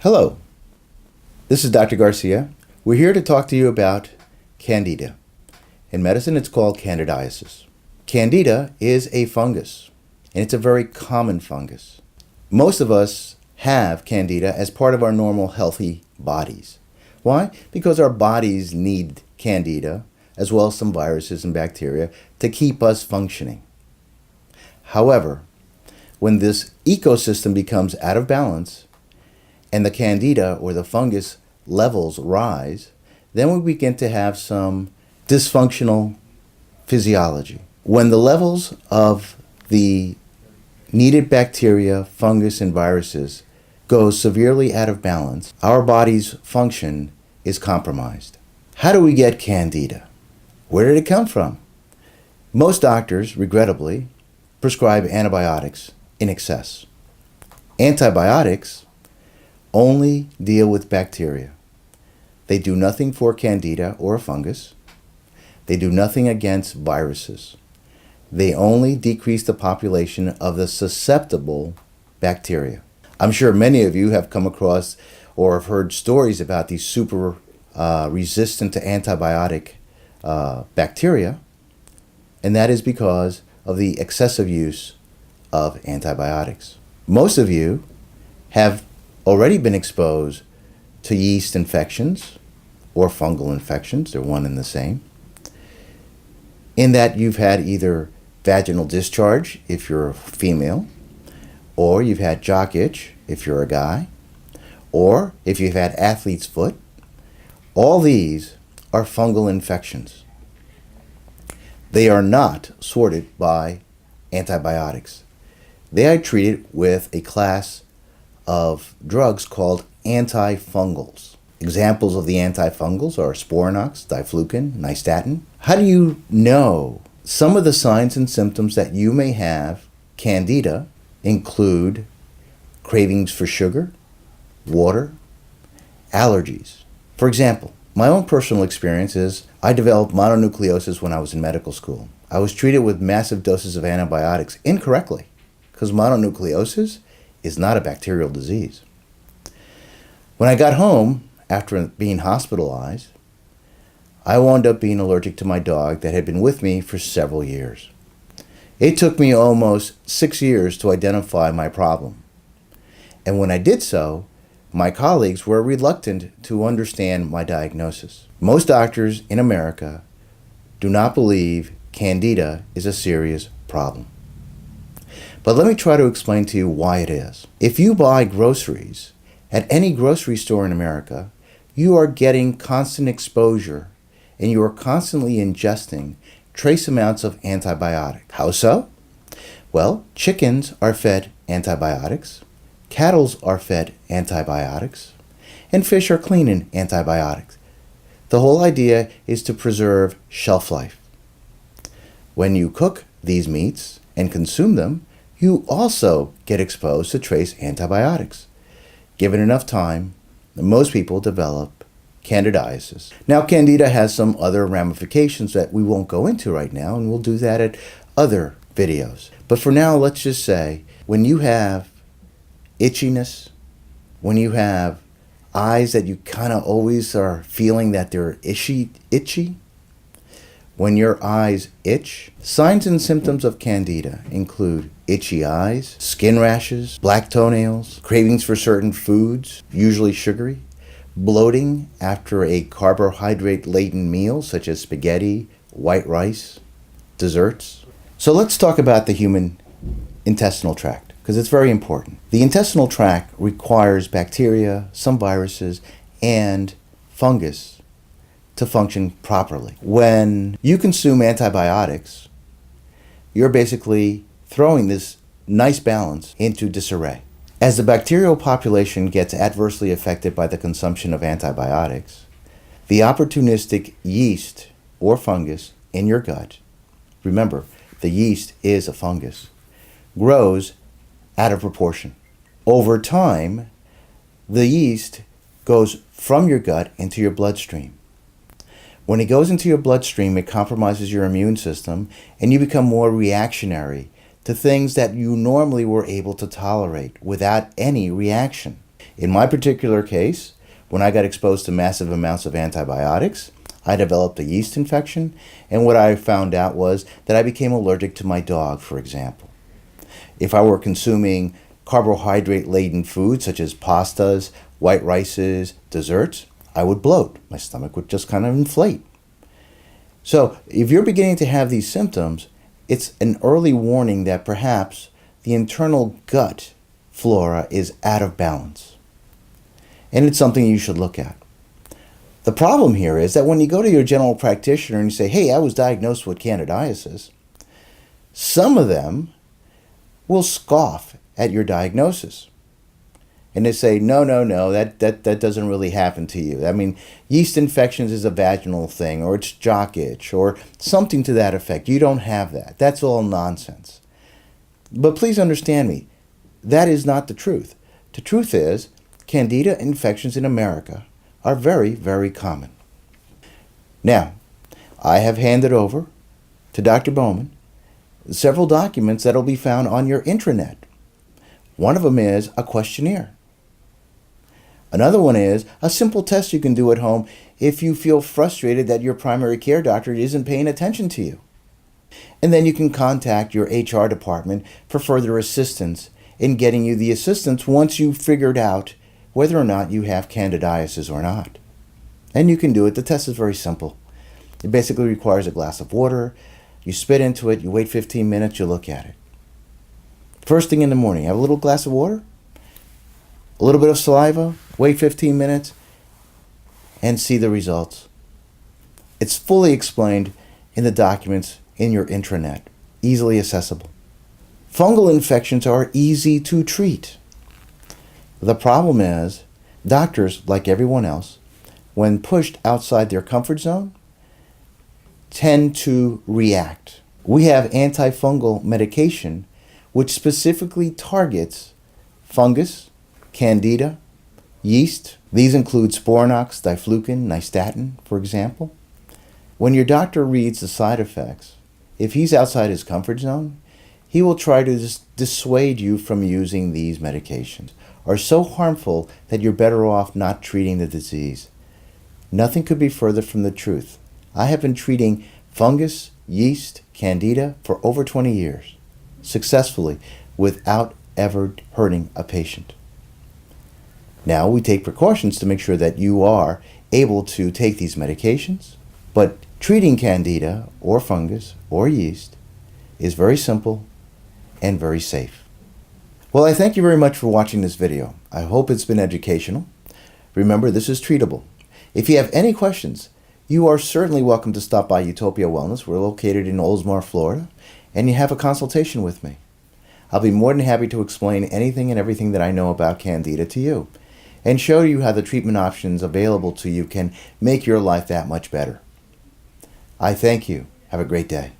Hello, this is Dr. Garcia. We're here to talk to you about Candida. In medicine, it's called candidiasis. Candida is a fungus, and it's a very common fungus. Most of us have Candida as part of our normal healthy bodies. Why? Because our bodies need Candida, as well as some viruses and bacteria, to keep us functioning. However, when this ecosystem becomes out of balance, and the Candida or the fungus levels rise, then we begin to have some dysfunctional physiology. When the levels of the needed bacteria, fungus, and viruses go severely out of balance, our body's function is compromised. How do we get Candida? Where did it come from? Most doctors, regrettably, prescribe antibiotics in excess. Antibiotics only deal with bacteria. They do nothing for Candida or a fungus. They do nothing against viruses. They only decrease the population of the susceptible bacteria. I'm sure many of you have come across or have heard stories about these super resistant to antibiotic bacteria, and that is because of the excessive use of antibiotics. Most of you have already been exposed to yeast infections or fungal infections. They're one and the same. In that you've had either vaginal discharge if you're a female, or you've had jock itch if you're a guy, or if you've had athlete's foot. All these are fungal infections. They are not sorted by antibiotics. They are treated with a class of drugs called antifungals. Examples of the antifungals are Sporanox, diflucan, nystatin. How do you know? Some of the signs and symptoms that you may have Candida include cravings for sugar, water, allergies. For example, my own personal experience is I developed mononucleosis when I was in medical school. I was treated with massive doses of antibiotics incorrectly because mononucleosis is not a bacterial disease. When I got home after being hospitalized, I wound up being allergic to my dog that had been with me for several years. It took me almost 6 years to identify my problem. And when I did so, my colleagues were reluctant to understand my diagnosis. Most doctors in America do not believe Candida is a serious problem. But let me try to explain to you why it is. If you buy groceries at any grocery store in America, you are getting constant exposure and you are constantly ingesting trace amounts of antibiotic. How so? Well, chickens are fed antibiotics, cattle are fed antibiotics, and fish are clean in antibiotics. The whole idea is to preserve shelf life. When you cook these meats and consume them, you also get exposed to trace antibiotics. Given enough time, most people develop candidiasis. Now, Candida has some other ramifications that we won't go into right now, and we'll do that at other videos. But for now, let's just say, when you have itchiness, when you have eyes that you kind of always are feeling that they're itchy, when your eyes itch, signs and symptoms of Candida include itchy eyes, skin rashes, black toenails, cravings for certain foods, usually sugary, bloating after a carbohydrate-laden meal such as spaghetti, white rice, desserts. So let's talk about the human intestinal tract, because it's very important. The intestinal tract requires bacteria, some viruses, and fungus to function properly. When you consume antibiotics, you're basically throwing this nice balance into disarray. As the bacterial population gets adversely affected by the consumption of antibiotics, the opportunistic yeast or fungus in your gut, remember, the yeast is a fungus, grows out of proportion. Over time, the yeast goes from your gut into your bloodstream. When it goes into your bloodstream, it compromises your immune system, and you become more reactionary to things that you normally were able to tolerate without any reaction. In my particular case, when I got exposed to massive amounts of antibiotics, I developed a yeast infection, and what I found out was that I became allergic to my dog, for example. If I were consuming carbohydrate-laden foods such as pastas, white rices, desserts, I would bloat. My stomach would just kind of inflate. So if you're beginning to have these symptoms, it's an early warning that perhaps the internal gut flora is out of balance. And it's something you should look at. The problem here is that when you go to your general practitioner and you say, hey, I was diagnosed with candidiasis, some of them will scoff at your diagnosis. And they say, no, that doesn't really happen to you. I mean, yeast infections is a vaginal thing, or it's jock itch, or something to that effect. You don't have that. That's all nonsense. But please understand me, that is not the truth. The truth is, Candida infections in America are very, very common. Now, I have handed over to Dr. Bowman several documents that will be found on your intranet. One of them is a questionnaire. Another one is a simple test you can do at home if you feel frustrated that your primary care doctor isn't paying attention to you. And then you can contact your HR department for further assistance in getting you the assistance once you've figured out whether or not you have candidiasis or not. And you can do it. The test is very simple. It basically requires a glass of water. You spit into it, you wait 15 minutes, you look at it. First thing in the morning, have a little glass of water, a little bit of saliva, wait 15 minutes, and see the results. It's fully explained in the documents in your intranet, easily accessible. Fungal infections are easy to treat. The problem is, doctors, like everyone else, when pushed outside their comfort zone, tend to react. We have antifungal medication which specifically targets fungus, candida, yeast. These include Sporanox, diflucan, nystatin, for example. When your doctor reads the side effects, if he's outside his comfort zone, he will try to dissuade you from using these medications, are so harmful that you're better off not treating the disease. Nothing could be further from the truth. I have been treating fungus, yeast, candida for over 20 years, successfully, without ever hurting a patient. Now, we take precautions to make sure that you are able to take these medications, but treating candida or fungus or yeast is very simple and very safe. Well, I thank you very much for watching this video. I hope it's been educational. Remember, this is treatable. If you have any questions, you are certainly welcome to stop by Utopia Wellness. We're located in Oldsmar, Florida, and you have a consultation with me. I'll be more than happy to explain anything and everything that I know about Candida to you and show you how the treatment options available to you can make your life that much better. I thank you. Have a great day.